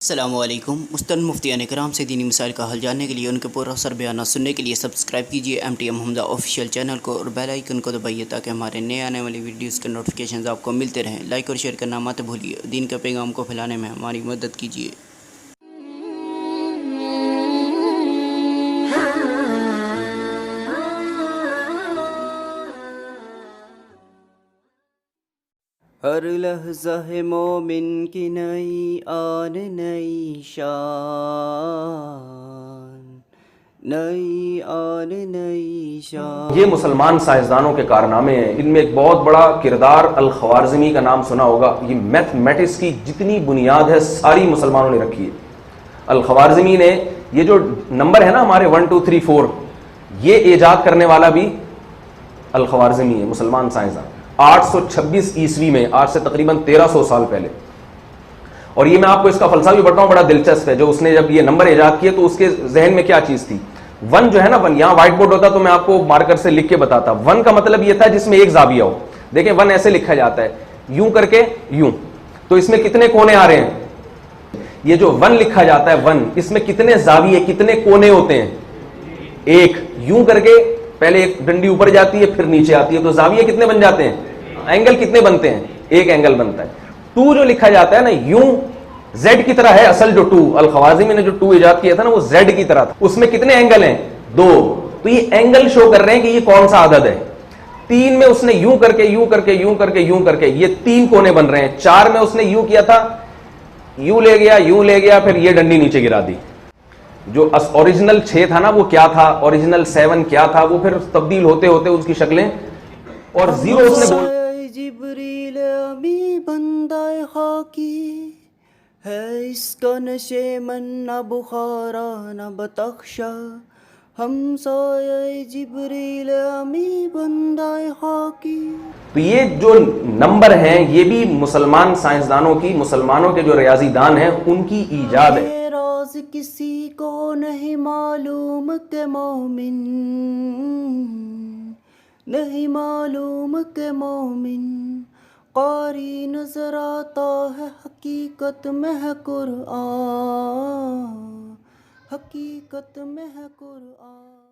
السلام علیکم۔ مستند مفتیان کرام سے دینی مسائل کا حل جاننے کے لیے ان کے پورا سر بیانات سننے کے لیے سبسکرائب کیجیے MTM حمزہ آفیشیل چینل کو اور بیل آئیکن کو دبائیے تاکہ ہمارے نئے آنے والی ویڈیوز کے نوٹیفیکیشنز آپ کو ملتے رہیں۔ لائک اور شیئر کرنا مت بھولیے، دین کے پیغام کو پھیلانے میں ہماری مدد کیجیے۔ ہر لحظہ ہے مومن کی نئی آن نئی شان، نئی آن نئی شان۔ یہ مسلمان سائنسدانوں کے کارنامے ہیں۔ ان میں ایک بہت بڑا کردار الخوارزمی کا نام سنا ہوگا۔ یہ میتھمیٹکس کی جتنی بنیاد ہے ساری مسلمانوں نے رکھی ہے۔ الخوارزمی نے یہ جو نمبر ہے نا ہمارے 1 2 3 4 یہ ایجاد کرنے والا بھی الخوارزمی ہے، مسلمان سائنسدان۔ 826 عیسوی میں، آج سے تقریباً 1300 سال پہلے۔ اور یہ میں آپ کو اس کا فلسفہ بھی بتاؤں، بڑا دلچسپ ہے۔ جو اس نے جب یہ نمبر ایجاد کیے تو اس کے ذہن میں کیا چیز تھی؟ 1 جو ہے نا 1، یہاں وائٹ بورڈ ہوتا تو میں آپ کو مارکر سے لکھ کے بتاتا۔ 1 کا مطلب یہ تھا جس میں ایک زاویہ ہو۔ دیکھیں 1 ایسے لکھا جاتا ہے، یوں کر کے یوں، تو اس میں کتنے کونے آ رہے ہیں؟ یہ جو 1 لکھا جاتا ہے 1، اس میں کتنے زاویے کتنے کونے ہوتے ہیں؟ ایک۔ یوں کر کے پہلے ایک ڈنڈی اوپر جاتی ہے پھر نیچے آتی ہے، تو زاویے کتنے بن جاتے ہیں؟ اینگل کتنے بنتے ہیں؟ ایک اینگل بنتا ہے۔ 2 جو لکھا جاتا ہے نا یوں، زیڈ کی طرح ہے اصل جو 2، الخوارزمی نے جو 2 ایجاد کیا تھا نا وہ زیڈ کی طرح تھا۔ اس میں کتنے اینگل ہیں؟ 2۔ تو یہ اینگل شو کر رہے ہیں کہ یہ کون سا عدد ہے۔ 3 میں اس نے یوں کر کے یوں کر کے یوں کر کے یوں کر کے یہ 3 کونے بن رہے ہیں۔ 4 میں اس نے یوں کیا تھا، یوں لے گیا یوں لے گیا پھر یہ ڈنڈی نیچے گرا دی۔ جو اوریجنل 6 تھا نا وہ کیا تھا، اوریجنل 7 کیا تھا، وہ پھر تبدیل ہوتے ہوتے اس کی شکلیں، اور 0 اس نے بول جبریل امی بندہ خاکی ہے، اس کا نشے من نہ بخارا نہ بتخشا، ہم سایہ جبریل امی بندہ خاکی۔ تو یہ جو نمبر ہیں یہ بھی مسلمان سائنسدانوں کی، مسلمانوں کے جو ریاضی دان ہیں ان کی ایجاد ہے۔ یہ راز کسی کو نہیں معلوم کہ مومن، نہیں معلوم کہ مومن قاری نظر آتا ہے، حقیقت میں ہے قرآن، حقیقت میں ہے قرآن۔